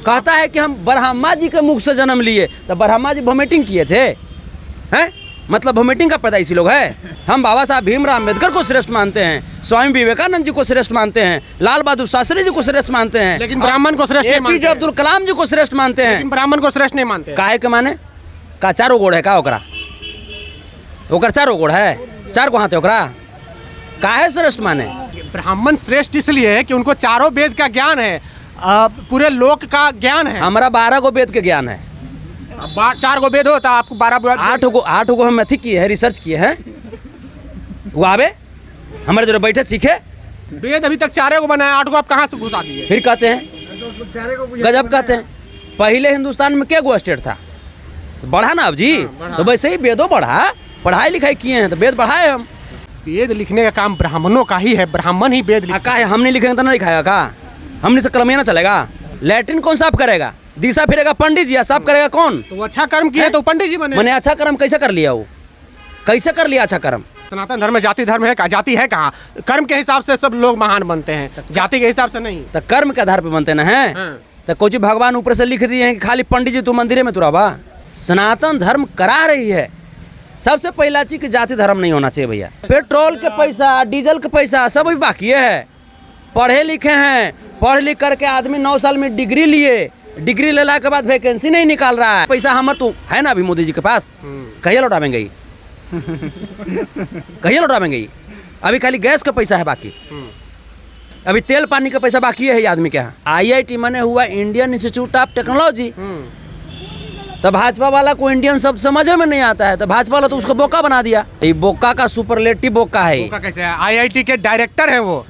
कहता है कि हम ब्रह्मा जी के मुख से जन्म लिए, तो ब्रह्मा जी वोमिटिंग किए थे हैं? मतलब वोमिटिंग का पैदाइशी लोग है। हम बाबा साहब भीमराव अम्बेडकर को श्रेष्ठ मानते हैं, स्वामी विवेकानंद जी को श्रेष्ठ मानते हैं, लाल बहादुर शास्त्री जी को श्रेष्ठ मानते हैं, लेकिन ब्राह्मण को श्रेष्ठ नहीं मानते। APJ अब्दुल कलाम जी को श्रेष्ठ मानते हैं, लेकिन ब्राह्मण को श्रेष्ठ नहीं मानते। काहे के माने का चारों गोड़ है का ओकरा? ओकर चारों गोड़ है, चार को हाथ है ओकरा, काहे श्रेष्ठ माने? ब्राह्मण श्रेष्ठ इसलिए है कि उनको चारों वेद का ज्ञान है, पूरे लोक का ज्ञान है। हमारा 12 गो वेद के ज्ञान है। 4 गो वेद होता, आपको 12 8 गो हम अथी किए हैं, रिसर्च किए हैं। वो आवे हमारे जो बैठे सीखे। वेद अभी तक 4 गो बनाया, 8 गो आप कहाँ से घुसा दिए? फिर कहते हैं गजब कहते हैं। पहले हिंदुस्तान में क्या गो स्टेट था? बढ़ा ना अब जी। तो वैसे ही वेदों बढ़ा, पढ़ाई लिखाई किए हैं तो वेद बढ़ाए हम। वेद लिखने का काम ब्राह्मणों का ही है, ब्राह्मण ही वेद लिखा है। हमने लिखेंगे तो ना लिखाएगा का? हमने से कलम ना चलेगा? लैट्रिन कौन साफ करेगा? दिशा फिरेगा पंडित जी, साफ करेगा कौन? तो अच्छा कर्म किया तो पंडित जी बने। मैंने अच्छा कर्म कैसे कर लिया? वो कैसे कर लिया अच्छा कर्म? सनातन धर्म में जाति धर्म है का? जाति है कहाँ? कर्म के हिसाब से सब लोग महान बनते हैं, जाति के हिसाब से नहीं। तो कर्म के आधार पे बनते ना है। तो कुछ भगवान ऊपर से लिख दिए हैं कि खाली पंडित जी तू मंदिर में तुराबा। सनातन धर्म करा रही है। सबसे पहला चीज की जाति धर्म नहीं होना चाहिए भैया। पेट्रोल के पैसा, डीजल के पैसा सब अभी बाकी है। पढ़े लिखे हैं, पढ़ लिख करके आदमी 9 साल में डिग्री लिए, डिग्री लेला के बाद वैकेंसी नहीं निकाल रहा है। पैसा हमारे तो है ना अभी मोदी जी के पास, कहिए लौटावेंगे ही कहिए लौटावेंगे ही। अभी खाली गैस का पैसा है बाकी, अभी तेल पानी का पैसा बाकी है आदमी के यहाँ। IIT माने हुआ इंडियन इंस्टीट्यूट ऑफ टेक्नोलॉजी। तो भाजपा वाला को इंडियन शब्द समझ में नहीं आता है, तो भाजपा वाला तो उसको बोका बना दिया। ये बोका का सुपरलेटिव बोका है। बोका कैसे है? IIT के डायरेक्टर है वो।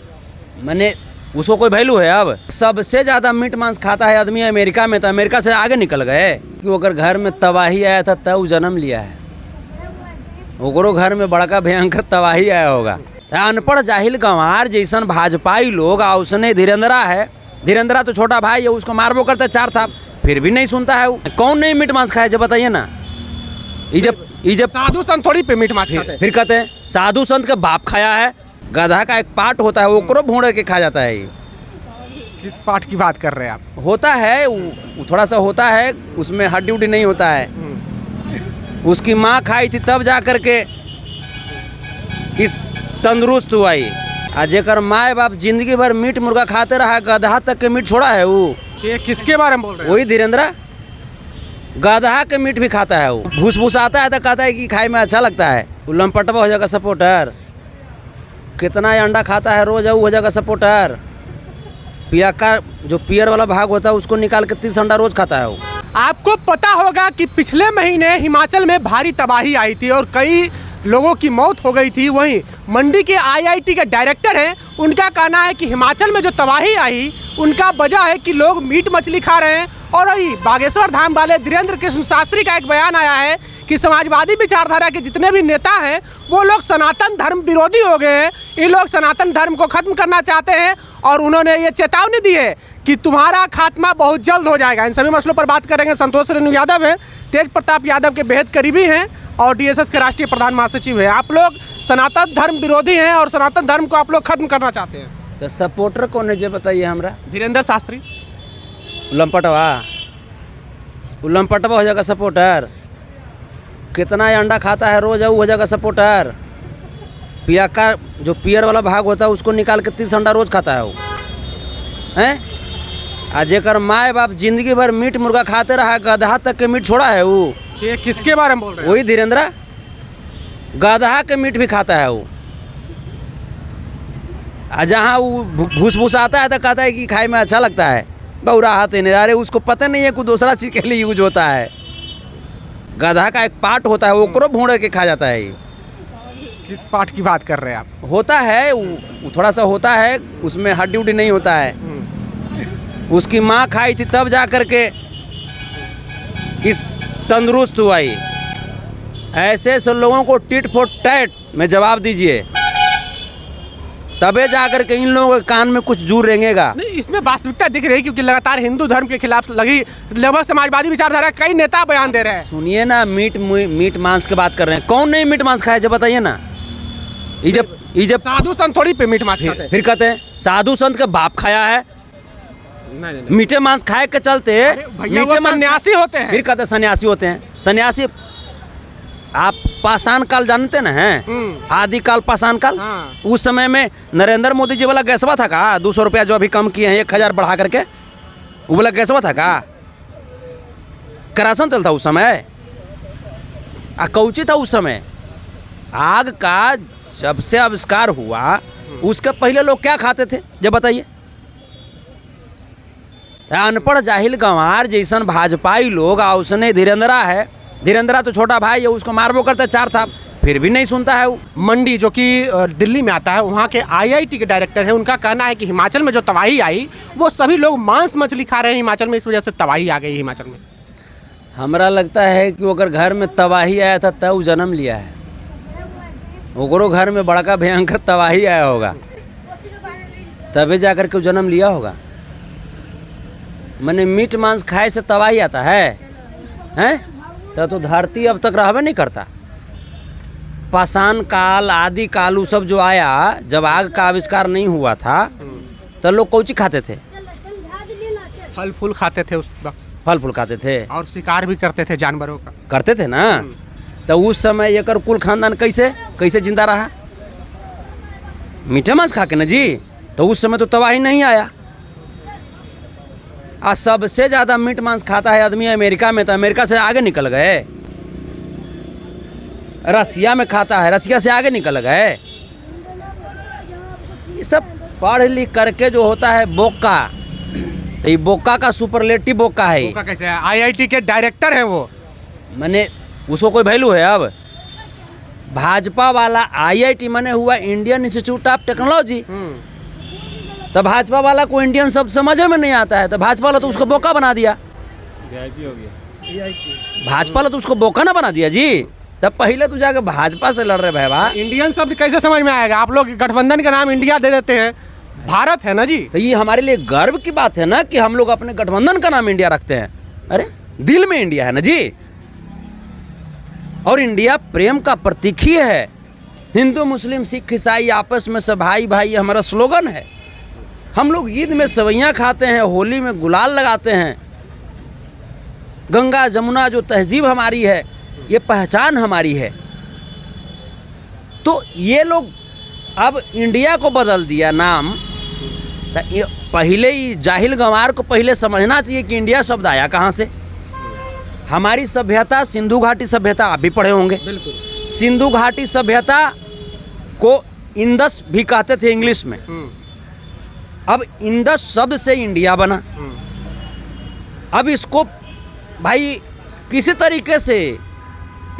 मैंने उसको कोई वैल्यू है? अब सबसे ज्यादा मीट मांस खाता है आदमी अमेरिका में, तो अमेरिका से आगे निकल गए कि अगर घर में तबाही आया था तब जन्म लिया है, ओकरो घर में बड़का भयंकर तबाही आया होगा। अनपढ़ जाहिल गंवार जैसन भाजपाई लोग, उसने धीरेन्द्रा है, धीरेन्द्रा तो छोटा भाई है, उसको मारबो करता 4 था, फिर भी नहीं सुनता है। कौन नहीं मीट मांस खाए जब बताइए ना? जब साधु संत थोड़ी पे मीट मांस खाते हैं। फिर कहते हैं साधु संत का बाप खाया है। गधा का एक पार्ट होता है, ओकरो भूड़ के खा जाता है। किस पार्ट की बात कर रहे हैं आप? होता है वो थोड़ा सा होता है, उसमें हड्डी उड्डी नहीं होता है। उसकी माँ खाई थी तब जा करके इस तंदुरुस्त हुआ ही। जेकर माए बाप जिंदगी भर मीट मुर्गा खाते रहा, गधा तक के मीट छोड़ा है वो। ये किसके बारे में बोल रहे हैं? वही धीरेन्द्रा, गधा के मीट भी खाता है वो। भूस भूस आता है तो कहता है कि खाए में अच्छा लगता है। लंपटवा हो जाएगा सपोर्टर। कितना अंडा खाता है रोज, हो जाएगा सपोर्टर। पिया का जो पियर वाला भाग होता है उसको निकाल के 30 अंडा रोज खाता है वो। आपको पता होगा कि पिछले महीने हिमाचल में भारी तबाही आई थी और कई लोगों की मौत हो गई थी। वहीं मंडी के IIT के डायरेक्टर हैं, उनका कहना है कि हिमाचल में जो तबाही आई उनका वजह है कि लोग मीट मछली खा रहे हैं। और वही बागेश्वर धाम वाले धीरेन्द्र कृष्ण शास्त्री का एक बयान आया है कि समाजवादी विचारधारा के जितने भी नेता हैं वो लोग सनातन धर्म विरोधी हो गए हैं, ये लोग सनातन धर्म को खत्म करना चाहते हैं। और उन्होंने ये चेतावनी दी है कि तुम्हारा खात्मा बहुत जल्द हो जाएगा। इन सभी मसलों पर बात करेंगे। संतोष रेणु यादव हैं, तेज प्रताप यादव के बेहद करीबी हैं और DSS के राष्ट्रीय प्रधान महासचिव हैं। आप लोग सनातन धर्म विरोधी हैं और सनातन धर्म को आप लोग खत्म करना चाहते हैं। तो सपोर्टर कौन है जे बताइए हमरा? धीरेन्द्र शास्त्री। लंपटवा, लंपटवा हो जाएगा सपोर्टर। कितना अंडा खाता है रोज, हो जाएगा सपोर्टर। पिया का जो पियर वाला भाग होता है उसको निकाल के 30 अंडा रोज खाता है वो हैं। जेकर माए बाप जिंदगी भर मीट मुर्गा खाते रहा, गधा तक के मीट छोड़ा है वो। ये किसके बारे में बोल रहे हैं? वही धीरेन्द्रा, गधा के मीट भी खाता है वो। जहाँ वो भूस भूस आता है तो कहता है कि खाए में अच्छा लगता है। बहुरा हाथ नहीं, अरे उसको पता नहीं है कोई दूसरा चीज के लिए यूज होता है। गधा का एक पार्ट होता है, ओकरो भूड़ के खा जाता है। किस पार्ट की बात कर रहे हैं आप? होता है वो थोड़ा सा होता है, उसमें हड्डी उड्डी नहीं होता है। उसकी माँ खाई थी तब जा करके इस तंदुरुस्त हुआ ही। ऐसे सब लोगों को टिट फॉर टैट में जवाब दीजिए, तबे जाकर के इन लोगों के कान में कुछ जूर रेंगेगा। नहीं, इसमें वास्तविकता दिख रही है क्योंकि लगातार हिंदू धर्म के खिलाफ लगी लगभग समाजवादी विचारधारा कई नेता बयान दे रहे हैं। सुनिए ना, मीट मांस की बात कर रहे हैं। कौन नहीं मीट मांस खाया जब बताइए ना? जब साधु संत थोड़ी पे मीट मांस खाते हैं। फिर कहते हैं साधु संत का बाप खाया है। नहीं। मीठे मांस खाए के चलते भैया वो सन्यासी होते हैं। फिर कहते सन्यासी होते हैं। सन्यासी आप पाषाण काल जानते ना हैं, आदिकाल पाषाण काल। हाँ। उस समय में नरेंद्र मोदी जी वाला गैसवा था का 200 रुपया जो अभी कम किए हैं 1000 बढ़ा करके, वो वाला गैसवा था का? करासन तेल था उस समय। कौची था उस समय? आग का जब से आविष्कार हुआ उसके पहले लोग क्या खाते थे जब बताइए? अनपढ़ जाहिल गंवार जैसन भाजपाई लोग, उसने धीरेन्द्रा है, धीरेन्द्रा तो छोटा भाई है, उसको मारबो करते 4 था, फिर भी नहीं सुनता है वो। मंडी जो कि दिल्ली में आता है, वहाँ के आईआईटी के डायरेक्टर हैं, उनका कहना है कि हिमाचल में जो तबाही आई वो सभी लोग मांस मछली खा रहे हैं हिमाचल में, इस वजह से तबाही आ गई हिमाचल में। हमरा लगता है कि अगर घर में तबाही आया था तब जन्म लिया है, ओकरो घर में बड़का भयंकर तबाही आया होगा तभी जाकर के जन्म लिया होगा। मैंने मीट मांस खाए से तबाही आता है हैं? तो धरती अब तक रहबे नहीं करता। पाषाण काल आदि काल सब जो आया, जब आग का आविष्कार नहीं हुआ था तो लोग कौची खाते थे? फल फूल खाते थे उस वक्त, फल फूल खाते थे और शिकार भी करते थे जानवरों का, करते थे ना। तो उस समय एकर कुल खानदान कैसे जिंदा रहा? मीठे मांस खा के ना जी। तो उस समय तो तबाही नहीं आया। आज सबसे ज़्यादा मीट मांस खाता है आदमी अमेरिका में, तो अमेरिका से आगे निकल गए। रसिया में खाता है, रसिया से आगे निकल गए। ये सब पढ़ लिख करके जो होता है बोका, तो ये बोका का सुपरलेटिव बोका है। बोका कैसे है? आईआईटी के डायरेक्टर हैं वो। मैंने उसको कोई वैल्यू है? अब भाजपा वाला आईआईटी माने हुआ इंडियन इंस्टीट्यूट ऑफ टेक्नोलॉजी। तो भाजपा वाला को इंडियन शब्द समझ में नहीं आता है, तो भाजपा वाला तो उसको बोका बना दिया। हो गया भाजपा वाला तो उसको बोका ना बना दिया जी। तब पहले तो जाके भाजपा से लड़ रहे भाई। इंडियन शब्द कैसे समझ में आएगा? आप लोग गठबंधन का नाम इंडिया दे देते हैं, भारत है ना जी। तो ये हमारे लिए गर्व की बात है ना कि हम लोग अपने गठबंधन का नाम इंडिया रखते हैं। अरे दिल में इंडिया है ना जी। और इंडिया प्रेम का प्रतीक ही है। हिंदू मुस्लिम सिख ईसाई आपस में सब भाई भाई हमारा स्लोगन है। हम लोग ईद में सेवइयाँ खाते हैं, होली में गुलाल लगाते हैं। गंगा जमुना जो तहजीब हमारी है, ये पहचान हमारी है। तो ये लोग अब इंडिया को बदल दिया नाम। तो ये पहले ही जाहिल गंवार को पहले समझना चाहिए कि इंडिया शब्द आया कहाँ से। हमारी सभ्यता सिंधु घाटी सभ्यता, आप भी पढ़े होंगे। बिल्कुल। सिंधु घाटी सभ्यता को इंदस भी कहते थे इंग्लिश में। अब इंदस शब्द से इंडिया बना। अब इसको भाई किसी तरीके से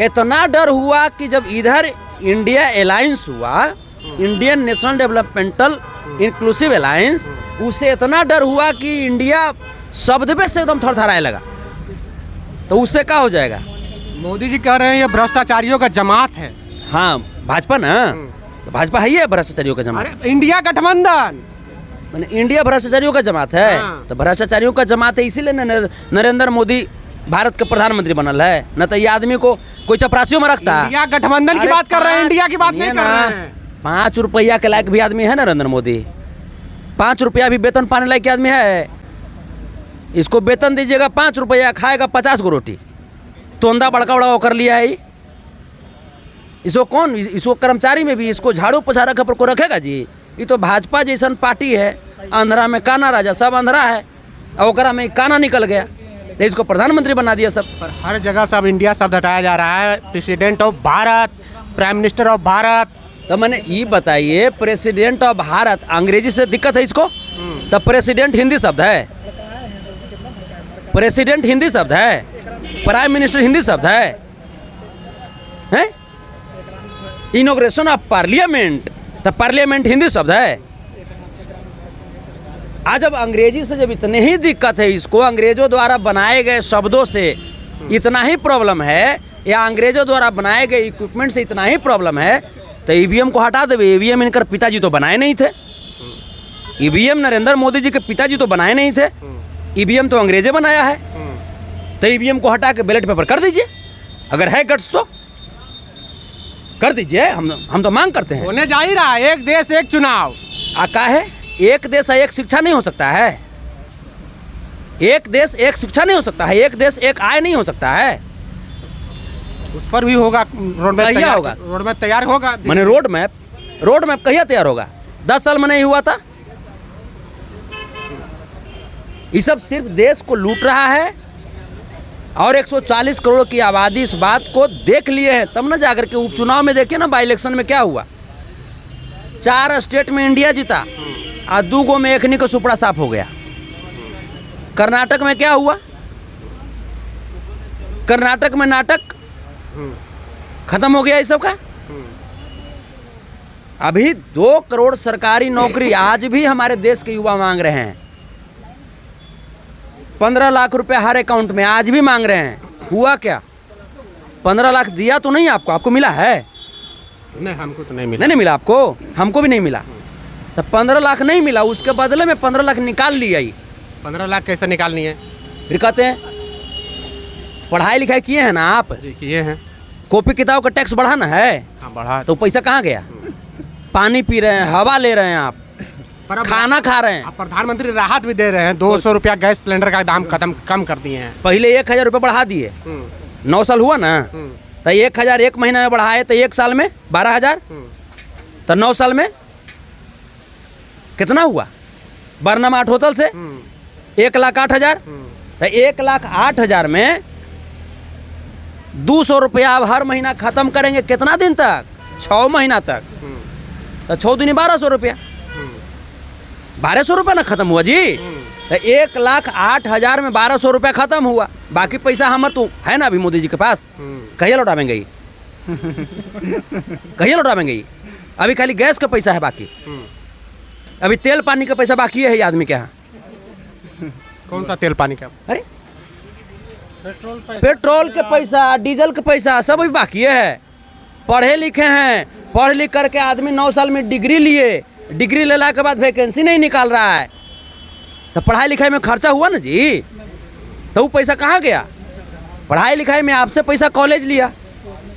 इतना डर हुआ कि जब इधर इंडिया अलायंस हुआ, Indian national developmental inclusive alliance, उससे इतना डर हुआ कि इंडिया शब्द पे से एकदम थरथराने लगा। तो उससे क्या हो जाएगा? मोदी जी कह रहे हैं ये भ्रष्टाचारियों का जमात है। हाँ भाजपा ना, तो भाजपा है ही भ्रष्टाचारियों का जमात। अरे इंडिया गठबंधन मैंने इंडिया भ्रष्टाचारियों का जमात है। हाँ। तो भ्रष्टाचारियों का जमात है, इसीलिए नरेंद्र मोदी भारत के प्रधानमंत्री बनल है। न तो ये आदमी को कोई चपरासियों में रखता है। इंडिया गठबंधन की बात कर रहे हैं, इंडिया की बात नहीं कर रहे हैं। 5 रुपया के लायक भी आदमी है नरेंद्र मोदी। 5 रुपया भी वेतन पाने लायक आदमी है। इसको वेतन दीजिएगा 5 रुपया, खाएगा 50 गो रोटी। तोंदा बड़का बड़ा वो कर लिया है। इसको कौन, इसको कर्मचारी में भी इसको झाड़ू पोछा रखे पर को रखेगा जी? ये तो भाजपा जैसन पार्टी है, आंध्रा में काना राजा, सब आंध्रा है, और ओकरा में काना निकल गया तो इसको प्रधानमंत्री बना दिया सब। पर हर जगह सब इंडिया शब्द हटाया जा रहा है। President of Bharat, prime minister of Bharat. तो मैंने ये बताइए, प्रेसिडेंट ऑफ भारत अंग्रेजी से दिक्कत है इसको? तब प्रेसिडेंट हिंदी शब्द है, प्रेसिडेंट हिंदी शब्द है, प्राइम मिनिस्टर हिंदी शब्द है, हैं? इनॉग्रेशन ऑफ पार्लियामेंट, तो पार्लियामेंट हिंदी शब्द है। आज अब अंग्रेजी से जब इतनी ही दिक्कत है, इसको अंग्रेजों द्वारा बनाए गए शब्दों से इतना ही प्रॉब्लम है, या अंग्रेजों द्वारा बनाए गए इक्विपमेंट से इतना ही प्रॉब्लम है, तो ईवीएम को हटा देवे। ईवीएम इनकर पिताजी तो बनाए नहीं थे। ईवीएम नरेंद्र मोदी जी के पिताजी तो बनाए नहीं थे। ईवीएम तो अंग्रेजे बनाया है। तो ईवीएम को हटा के बैलेट पेपर कर दीजिए, अगर है गट्स तो कर दीजिए। हम तो मांग करते हैं। होने जा ही रहा है, एक देश एक चुनाव। का है, एक देश एक शिक्षा नहीं हो सकता है। एक देश एक शिक्षा नहीं हो सकता है, एक देश एक आय नहीं हो सकता है। उस पर भी होगा रोड मैप कहिया होगा? रोड मैप तैयार होगा। मैंने रोड मैप कहिया तैयार होगा? 10 साल में नहीं हुआ था। ये सब सिर्फ देश को लूट रहा है और 140 करोड़ की आबादी इस बात को देख लिए हैं, तब ना जाकर के उपचुनाव में देखिए ना, बाई इलेक्शन में क्या हुआ। 4 स्टेट में इंडिया जीता और 2 गो में एकनी को सुपड़ा साफ हो गया। कर्नाटक में क्या हुआ? कर्नाटक में नाटक खत्म हो गया इस सब का। अभी 2 करोड़ सरकारी नौकरी आज भी हमारे देश के युवा मांग रहे हैं। 15 लाख रुपए हर अकाउंट में आज भी मांग रहे हैं। हुआ क्या? 15 लाख दिया तो नहीं आपको? आपको मिला है? नहीं, हमको तो नहीं मिला। नहीं मिला आपको, हमको भी नहीं मिला। तो 15 लाख नहीं मिला, उसके बदले में 15 लाख निकाल लिया। 15 लाख कैसे निकालनी है? फिर कहते हैं पढ़ाई लिखाई किए हैं ना आप, जी किए हैं। कॉपी किताब का टैक्स बढ़ाना है, हाँ बढ़ा। तो पैसा कहाँ गया? पानी पी रहे हैं, हवा ले रहे हैं आप, पर अब खाना खा रहे हैं। आप प्रधानमंत्री राहत भी दे रहे हैं। 200 रुपया गैस सिलेंडर का दाम कम कर दिए हैं। पहले 1000 रुपये बढ़ा दिए, 9 साल हुआ ना, तो 1000 एक महीना में बढ़ाए तो 1 साल में 12,000, तो 9 साल में कितना हुआ? बरनामा 8 होटल से 1,08,000, तो 1,08,000 में 200 रुपया आप हर महीना खत्म करेंगे। कितना दिन तक? 6 महीना तक। तो 6 दूनी 1200 रुपया, 1200 रुपया ना खत्म हुआ जी। तो 1,08,000 में 1200 रुपया खत्म हुआ। बाकी पैसा हम तो है ना अभी मोदी जी के पास, कहिए लौटावेंगे ये? कहिए लौटावेंगे ये? अभी खाली गैस का पैसा है बाकी, अभी तेल पानी का पैसा बाकी है ये आदमी के यहाँ। कौन सा तेल पानी का? अरे पेट्रोल के पैसा, डीजल के पैसा सब अभी बाकी है। पढ़े लिखे हैं, पढ़ लिख करके आदमी 9 साल में डिग्री लिए, डिग्री लेला के बाद वैकेंसी नहीं निकाल रहा है, तो पढ़ाई लिखाई में खर्चा हुआ ना जी। तो वो पैसा कहाँ गया? पढ़ाई लिखाई में आपसे पैसा कॉलेज लिया,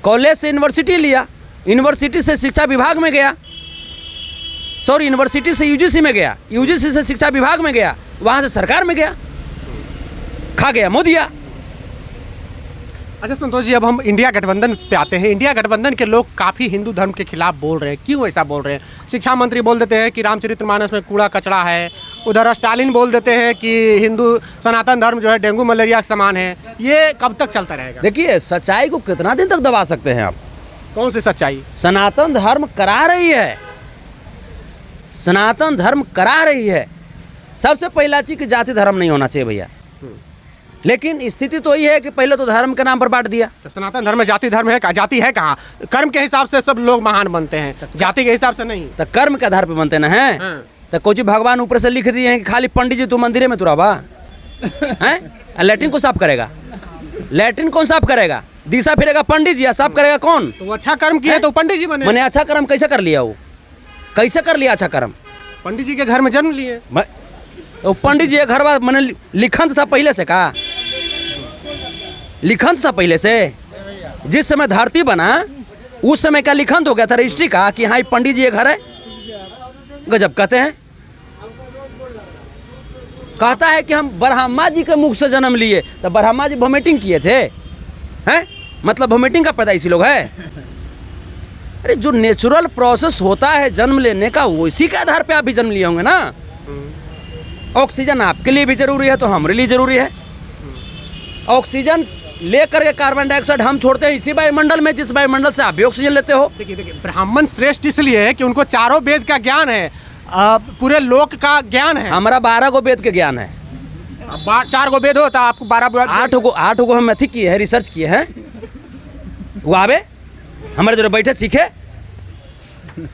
कॉलेज से यूनिवर्सिटी लिया, यूनिवर्सिटी से शिक्षा विभाग में गया, सॉरी यूनिवर्सिटी से यूजीसी में गया, यूजीसी से शिक्षा विभाग में गया, वहाँ से सरकार में गया, खा गया मोदिया। अच्छा संतोष जी, अब हम इंडिया गठबंधन पे आते हैं। इंडिया गठबंधन के लोग काफ़ी हिंदू धर्म के खिलाफ बोल रहे हैं। क्यों ऐसा बोल रहे हैं? शिक्षा मंत्री बोल देते हैं कि रामचरितमानस में कूड़ा कचरा है, उधर स्टालिन बोल देते हैं कि हिंदू सनातन धर्म जो है डेंगू मलेरिया के समान है। ये कब तक चलता रहेगा? देखिए, सच्चाई को कितना दिन तक दबा सकते हैं आप? कौन सी सच्चाई? सनातन धर्म करा रही है, सनातन धर्म करा रही है। सबसे पहला चीज कि जाति धर्म नहीं होना चाहिए भैया, लेकिन स्थिति तो ये है कि पहले तो धर्म के नाम पर बांट दिया। तो सनातन धर्म में जाति धर्म है? जाति है कहाँ? कर्म के हिसाब से सब लोग महान बनते हैं, जाति के हिसाब से नहीं। तो कर्म के आधार पे बनते ना है। तो कुछ भगवान ऊपर से लिख दिए हैं कि खाली पंडित जी तू मंदिर में तुरा बा हैं, लैट्रिन को साफ करेगा? लैट्रिन कौन साफ करेगा? दिशा फिरेगा पंडित जी, साफ करेगा कौन? तो अच्छा कर्म किया तो पंडित जी बने। मैंने अच्छा कर्म कैसे कर लिया? वो कैसे कर लिया अच्छा कर्म? पंडित जी के घर में जन्म लिए। तो पंडित जी के घर बाद मैंने लिखन था पहले से का? लिखन था पहले से? जिस समय धरती बना उस समय का लिखन हो गया था रजिस्ट्री का कि हाँ पंडित जी ये घर है? गजब कहते हैं। कहता है कि हम ब्रह्मा जी के मुख से जन्म लिए, तो ब्रह्मा जी वोमिटिंग किए थे हैं? मतलब वोमिटिंग का पैदाइशी लोग है? अरे जो नेचुरल प्रोसेस होता है जन्म लेने का, उसी के आधार पे आप भी जन्म लिए होंगे ना। ऑक्सीजन आपके लिए भी जरूरी है तो हमारे लिए जरूरी है। ऑक्सीजन लेकर के कार्बन डाइऑक्साइड हम छोड़ते हैं इसी वायुमंडल में जिस वायुमंडल से आप भी ऑक्सीजन लेते हो। देखिए ब्राह्मण श्रेष्ठ इसलिए है कि उनको चारों वेद का ज्ञान है, पूरे लोक का ज्ञान है। हमारा 12 गो वेद के ज्ञान है। 4 गो वेद होता, आपको 12 8 गो हम अथी किए हैं, रिसर्च किए हैं। वो आवे हमारे जो बैठे सीखे।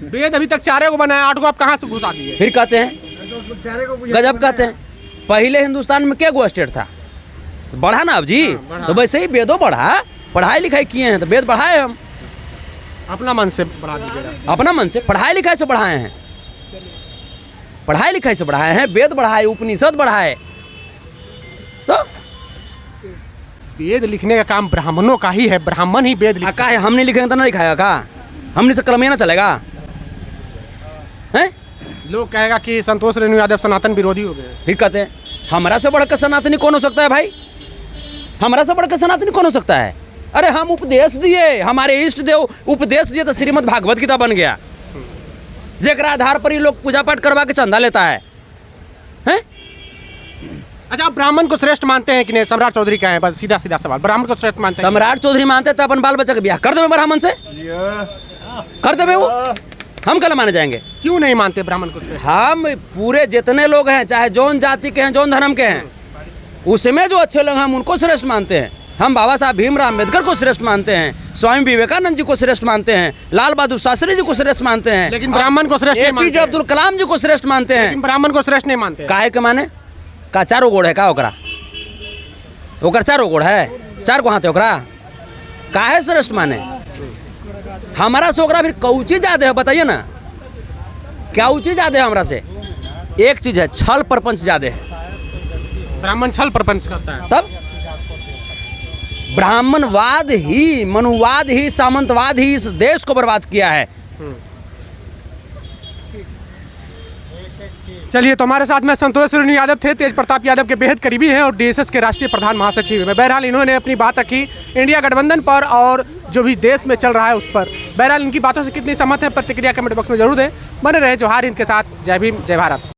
वेद अभी तक 4 गो बनाए, 8 गो आप कहाँ से घुसा दिए? फिर कहते हैं गजब कहते हैं। पहले हिंदुस्तान में क्या गो स्टेट था? बढ़ा ना अब जी। तो वैसे ही वेदों बढ़ा, पढ़ाई लिखाई किए हैं तो वेद बढ़ाए हम अपना मन से बढ़ा दीजिएगा। अपना मन से पढ़ाई लिखाई से बढ़ाए हैं, पढ़ाई लिखाई से बढ़ाए हैं, वेद बढ़ाए, उपनिषद बढ़ाए। तो वेद लिखने का काम ब्राह्मणों का ही है, ब्राह्मण ही वेद लिखा है। हमने लिखेंगे तो ना लिखाएगा का? हमने से कलम ना चलेगा हैं? लोग कहेगा कि संतोष रेणु यादव सनातन विरोधी हो गए। फिर कहते हैं हमारा से बढ़कर सनातनी कौन हो सकता है भाई? हमारा से बढ़कर सनातनी कौन हो सकता है? अरे हम उपदेश दिए, हमारे इष्ट देव उपदेश दिए तो श्रीमद् भागवत गीता बन गया, जेकरा आधार पर ही लोग पूजा पाठ करवा के चंदा लेता है, हैं? अच्छा, आप ब्राह्मण को श्रेष्ठ मानते हैं कि नहीं? सम्राट चौधरी का है, बस सीधा सीधा सवाल, ब्राह्मण को श्रेष्ठ मानते हैं? सम्राट चौधरी मानते तो अपन बाल बच्चा का ब्याह कर देवे ब्राह्मण से, कर देवे वो, हम कल माने जाएंगे? क्यों नहीं मानते ब्राह्मण को श्रेष्ठ? हम पूरे जितने लोग हैं, चाहे जौन जाति के हैं, जौन धर्म के हैं, उसमें जो अच्छे लोग हैं हम उनको श्रेष्ठ मानते हैं। हम बाबा साहब भीमराव अम्बेडकर को श्रेष्ठ मानते हैं, स्वामी विवेकानंद जी को श्रेष्ठ मानते हैं, लाल बहादुर शास्त्री जी को श्रेष्ठ मानते हैं, लेकिन ब्राह्मण को श्रेष्ठ नहीं मानते एपीजे अब्दुल कलाम जी को श्रेष्ठ मानते हैं। लेकिन ब्राह्मण को श्रेष्ठ नहीं मानते। काहे के माने? का चारों गोड़ है का ओकरा? ओकर चारों गोड़ है, चार को हाथ है ओकरा, काहे श्रेष्ठ माने? हमारा से ओकरा फिर कौची ज्यादा है बताइए ना, क्या ऊँची ज्यादा है हमरा से? एक चीज है, छल प्रपंच ज्यादा है। ब्राह्मण छल प्रपंच करता है। तब ब्राह्मणवाद ही, मनुवाद ही, सामंतवाद ही इस देश को बर्बाद किया है। चलिए, तो हमारे साथ में संतोष सुरनी यादव थे, तेज प्रताप यादव के बेहद करीबी हैं और डीएसएस के राष्ट्रीय प्रधान महासचिव हैं। बहरहाल इन्होंने अपनी बात रखी इंडिया गठबंधन पर और जो भी देश में चल रहा है उस पर। बहरहाल इनकी बातों से कितनी सहमत है, प्रतिक्रिया कमेंट बॉक्स में जरूर दें। बने रहे जोहार हिंद के साथ। जय भीम, जय भारत।